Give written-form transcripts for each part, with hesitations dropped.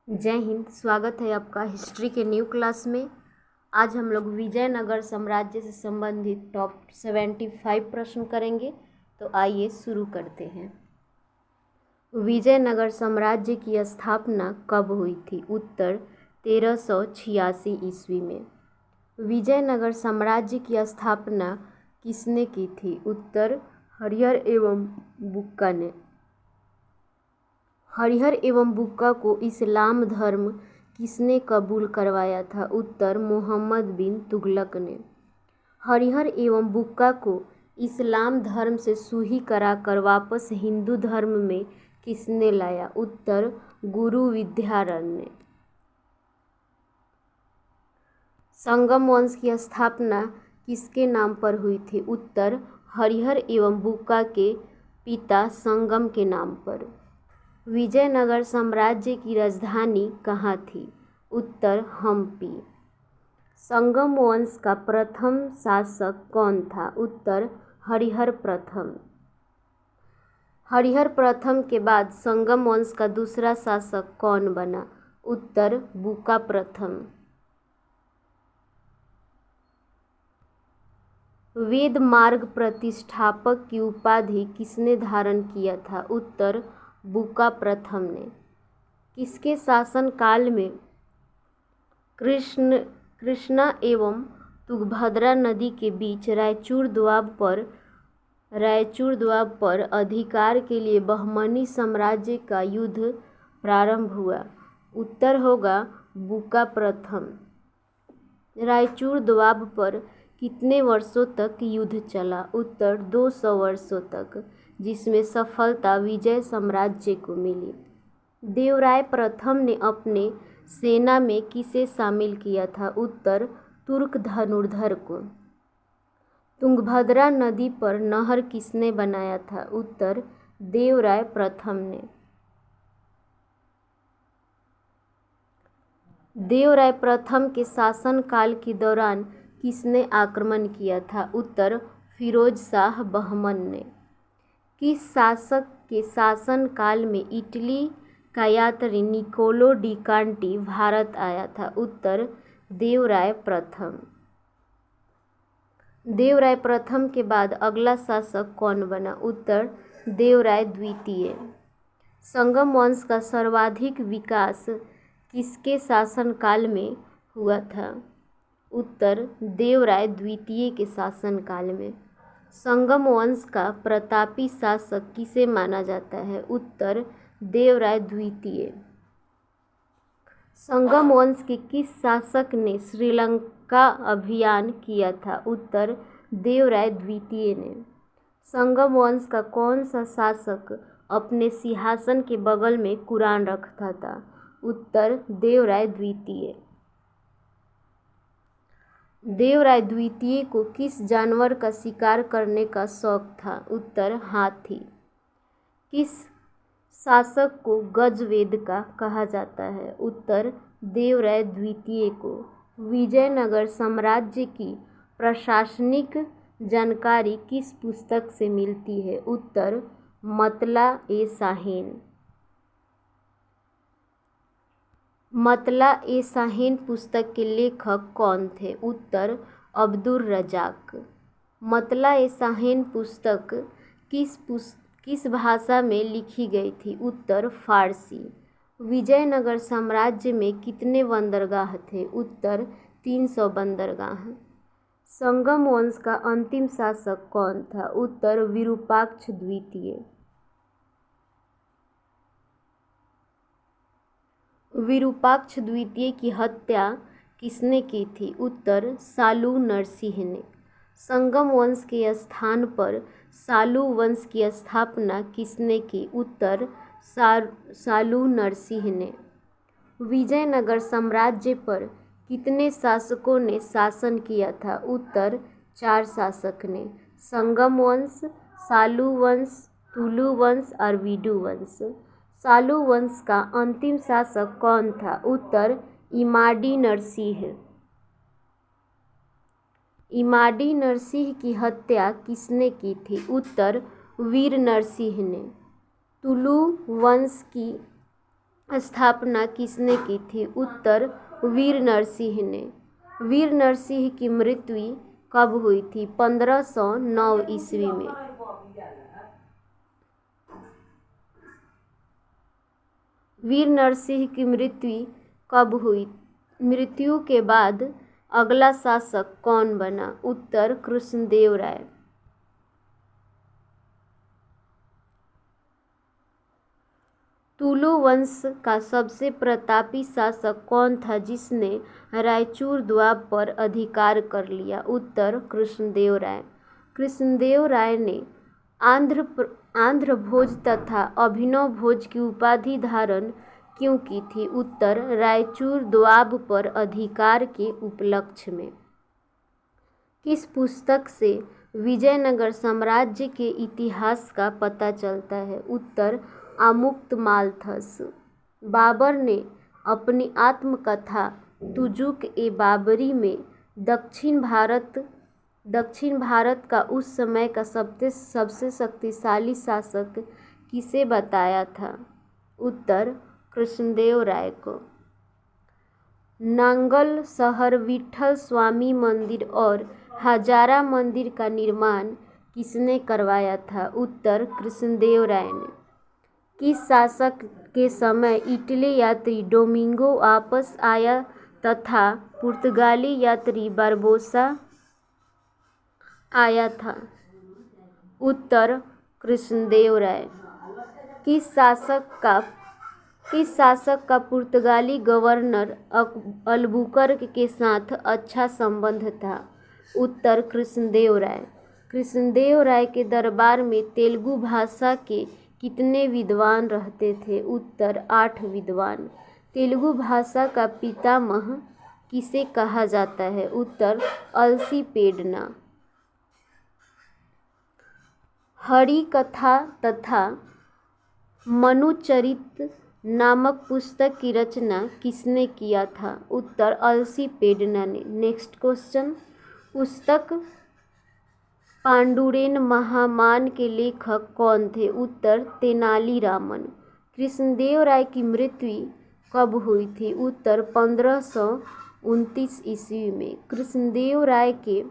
जय हिंद। स्वागत है आपका हिस्ट्री के न्यू क्लास में। आज हम लोग विजयनगर साम्राज्य से संबंधित टॉप 75 प्रश्न करेंगे। तो आइए शुरू करते हैं। विजयनगर साम्राज्य की स्थापना कब हुई थी? उत्तर 1386 ईस्वी में। विजयनगर साम्राज्य की स्थापना किसने की थी? उत्तर हरिहर एवं बुक्का ने। हरिहर एवं बुक्का को इस्लाम धर्म किसने कबूल करवाया था? उत्तर मोहम्मद बिन तुगलक ने। हरिहर एवं बुक्का को इस्लाम धर्म से सूही कराकर वापस हिंदू धर्म में किसने लाया? उत्तर गुरु विद्यारण्य ने। संगम वंश की स्थापना किसके नाम पर हुई थी? उत्तर हरिहर एवं बुक्का के पिता संगम के नाम पर। विजयनगर साम्राज्य की राजधानी कहाँ थी? उत्तर हम्पी। संगम वंश का प्रथम शासक कौन था? उत्तर हरिहर प्रथम। हरिहर प्रथम के बाद संगम वंश का दूसरा शासक कौन बना? उत्तर बुक्का प्रथम। वेद मार्ग प्रतिष्ठापक की उपाधि किसने धारण किया था? उत्तर बुक्का प्रथम ने। किसके शासन काल में कृष्णा एवं तुंगभद्रा नदी के बीच रायचूर द्वाब पर अधिकार के लिए बहमनी साम्राज्य का युद्ध प्रारंभ हुआ? उत्तर होगा बुक्का प्रथम। रायचूर द्वाब पर कितने वर्षों तक युद्ध चला? उत्तर 200 वर्षों तक, जिसमें सफलता विजय साम्राज्य को मिली। देवराय प्रथम ने अपने सेना में किसे शामिल किया था? उत्तर तुर्क धनुर्धर को। तुंगभद्रा नदी पर नहर किसने बनाया था? उत्तर देवराय प्रथम ने। देवराय प्रथम के शासनकाल के दौरान किसने आक्रमण किया था? उत्तर फिरोज शाह बहमन ने। किस शासक के शासनकाल में इटली का यात्री निकोलो डी कांटी भारत आया था? उत्तर देवराय प्रथम। देवराय प्रथम के बाद अगला शासक कौन बना? उत्तर देवराय द्वितीय। संगम वंश का सर्वाधिक विकास किसके शासनकाल में हुआ था? उत्तर देवराय द्वितीय के शासनकाल में। संगम वंश का प्रतापी शासक किसे माना जाता है? उत्तर देवराय द्वितीय। संगम वंश के किस शासक ने श्रीलंका अभियान किया था? उत्तर देवराय द्वितीय ने। संगम वंश का कौन सा शासक अपने सिंहासन के बगल में कुरान रखता था? उत्तर देवराय द्वितीय। देवराय द्वितीय को किस जानवर का शिकार करने का शौक था? उत्तर हाथी। किस शासक को गजवेदका कहा जाता है? उत्तर देवराय द्वितीय को। विजयनगर साम्राज्य की प्रशासनिक जानकारी किस पुस्तक से मिलती है? उत्तर मतला ए शाहीन। मतला ए शाहीन पुस्तक के लेखक कौन थे? उत्तर अब्दुर रजाक। मतला ए शाहीन पुस्तक किस भाषा में लिखी गई थी? उत्तर फारसी। विजयनगर साम्राज्य में कितने बंदरगाह थे? उत्तर 300 बंदरगाह। संगम वंश का अंतिम शासक कौन था? उत्तर विरूपाक्ष द्वितीय। विरूपाक्ष द्वितीय की हत्या किसने की थी? उत्तर सालू नरसिंह ने। संगम वंश के स्थान पर सालू वंश की स्थापना किसने की? उत्तर सालू नरसिंह ने। विजयनगर साम्राज्य पर कितने शासकों ने शासन किया था? उत्तर 4 शासक ने। संगम वंश, सालू वंश, तुलु वंश और वीडू वंश। सालू वंश का अंतिम शासक कौन था? उत्तर इमाडी नरसिंह। इमाडी नरसिंह की हत्या किसने की थी? उत्तर वीर नरसिंह ने। तुलु वंश की स्थापना किसने की थी? उत्तर वीर नरसिंह ने। वीर नरसिंह की मृत्यु कब हुई थी? 1509 ईस्वी में। वीर नरसिंह की मृत्यु कब हुई? मृत्यु के बाद अगला शासक कौन बना? उत्तर कृष्णदेव राय। तुलु वंश का सबसे प्रतापी शासक कौन था जिसने रायचूर द्वीप पर अधिकार कर लिया? उत्तर कृष्णदेव राय। कृष्णदेव राय ने आंध्र भोज तथा अभिनव भोज की उपाधि धारण क्यों की थी? उत्तर रायचूर द्वीप पर अधिकार के उपलक्ष्य में। किस पुस्तक से विजयनगर साम्राज्य के इतिहास का पता चलता है? उत्तर आमुक्तमाल्थस। बाबर ने अपनी आत्मकथा तुजुक ए बाबरी में दक्षिण भारत का उस समय का सबसे शक्तिशाली शासक किसे बताया था? उत्तर कृष्णदेव राय को। नांगल शहर विठल स्वामी मंदिर और हजारा मंदिर का निर्माण किसने करवाया था? उत्तर कृष्णदेव राय ने। किस शासक के समय इटली यात्री डोमिंगो वापस आया तथा पुर्तगाली यात्री बारबोसा आया था? उत्तर कृष्णदेव राय। किस शासक का पुर्तगाली गवर्नर अल्बुकर्क के साथ अच्छा संबंध था? उत्तर कृष्णदेव राय। कृष्णदेव राय के दरबार में तेलुगु भाषा के कितने विद्वान रहते थे? उत्तर 8 विद्वान। तेलुगु भाषा का पितामह किसे कहा जाता है? उत्तर अल्सीपेडना। हरि कथा तथा मनुचरित नामक पुस्तक की रचना किसने किया था? उत्तर अल्सीपेडना ने। नेक्स्ट क्वेश्चन, पुस्तक पांडुरेन महामान के लेखक कौन थे? उत्तर तेनालीरामन। कृष्णदेव राय की मृत्यु कब हुई थी? उत्तर 1529 ईस्वी में। कृष्णदेव राय के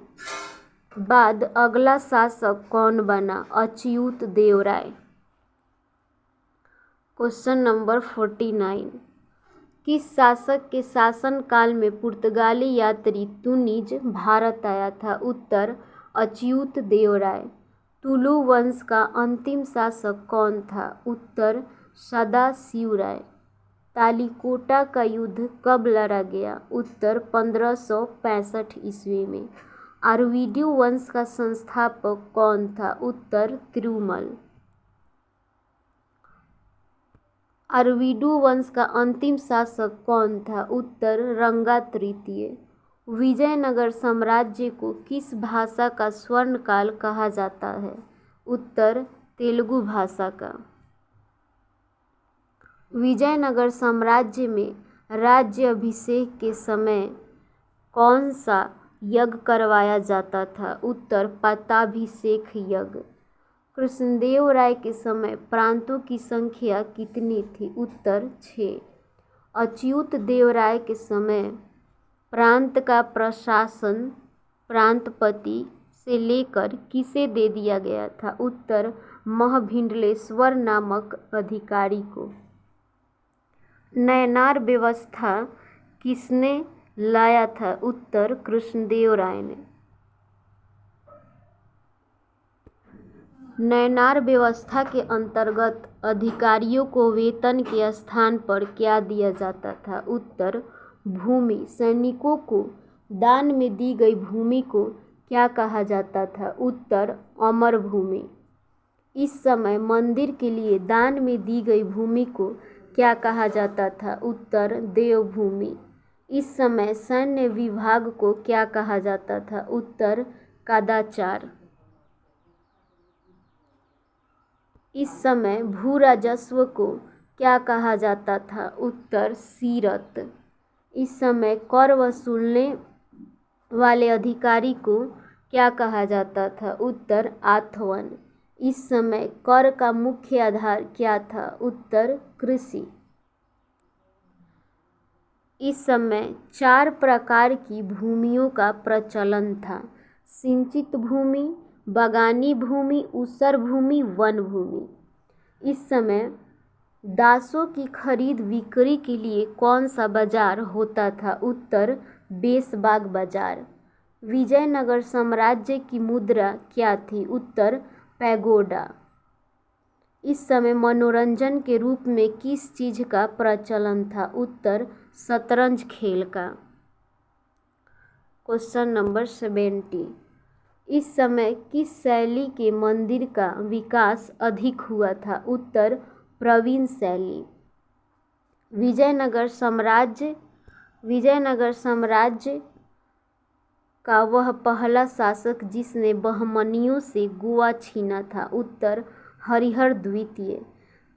बाद अगला शासक कौन बना? अच्युत देव राय। क्वेश्चन नंबर 49, किस शासक के शासनकाल में पुर्तगाली यात्री तुनीज भारत आया था? उत्तर अच्युत देव राय। तुलु वंश का अंतिम शासक कौन था? उत्तर सदाशिव राय। तालिकोटा का युद्ध कब लड़ा गया? उत्तर 1565 ईस्वी में। आरवीडू वंश का संस्थापक कौन था? उत्तर तिरुमल। आरवीडू वंश का अंतिम शासक कौन था? उत्तर रंगा तृतीय। विजयनगर साम्राज्य को किस भाषा का स्वर्णकाल कहा जाता है? उत्तर तेलुगु भाषा का। विजयनगर साम्राज्य में राज्य अभिषेक के समय कौन सा यज्ञ करवाया जाता था? उत्तर पट्टाभिषेक यज्ञ। कृष्णदेव राय के समय प्रांतों की संख्या कितनी थी? उत्तर 6। अच्युत देव राय के समय प्रांत का प्रशासन प्रांतपति से लेकर किसे दे दिया गया था? उत्तर महाभिंडलेश्वर नामक अधिकारी को। नयनार व्यवस्था किसने लाया था? उत्तर कृष्णदेव राय ने। नयनार व्यवस्था के अंतर्गत अधिकारियों को वेतन के स्थान पर क्या दिया जाता था? उत्तर भूमि। सैनिकों को दान में दी गई भूमि को क्या कहा जाता था? उत्तर अमर भूमि। इस समय मंदिर के लिए दान में दी गई भूमि को क्या कहा जाता था? उत्तर देवभूमि। इस समय सैन्य विभाग को क्या कहा जाता था? उत्तर कादाचार। इस समय भू राजस्व को क्या कहा जाता था? उत्तर सीरत। इस समय कर वसूलने वाले अधिकारी को क्या कहा जाता था? उत्तर आथवन। इस समय कर का मुख्य आधार क्या था? उत्तर कृषि। इस समय 4 प्रकार की भूमियों का प्रचलन था: सिंचित भूमि, बागानी भूमि, ऊसर भूमि, वन भूमि। इस समय दासों की खरीद बिक्री के लिए कौन सा बाजार होता था? उत्तर, बेसबाग बाजार। विजयनगर साम्राज्य की मुद्रा क्या थी? उत्तर, पैगोडा। इस समय मनोरंजन के रूप में किस चीज का प्रचलन था? उत्तर, शतरंज खेल का। Question number 70। इस समय किस शैली के मंदिर का विकास अधिक हुआ था? उत्तर, प्रवीण शैली। विजयनगर साम्राज्य का वह पहला शासक जिसने बहमनियों से गोवा छीना था? उत्तर, हरिहर द्वितीय।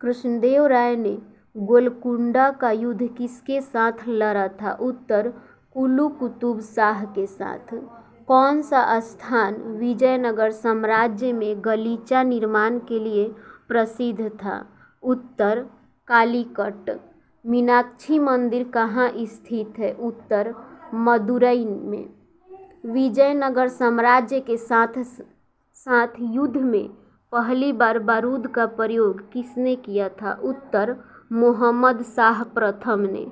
कृष्णदेव राय ने गोलकुंडा का युद्ध किसके साथ लड़ा था? उत्तर, कुल्लू कुतुब शाह के साथ। कौन सा स्थान विजयनगर साम्राज्य में गलीचा निर्माण के लिए प्रसिद्ध था? उत्तर, कालीकट। मीनाक्षी मंदिर कहाँ स्थित है? उत्तर, मदुरई में। विजयनगर साम्राज्य के साथ युद्ध में पहली बार बारूद का प्रयोग किसने किया था? उत्तर, मोहम्मद शाह प्रथम ने।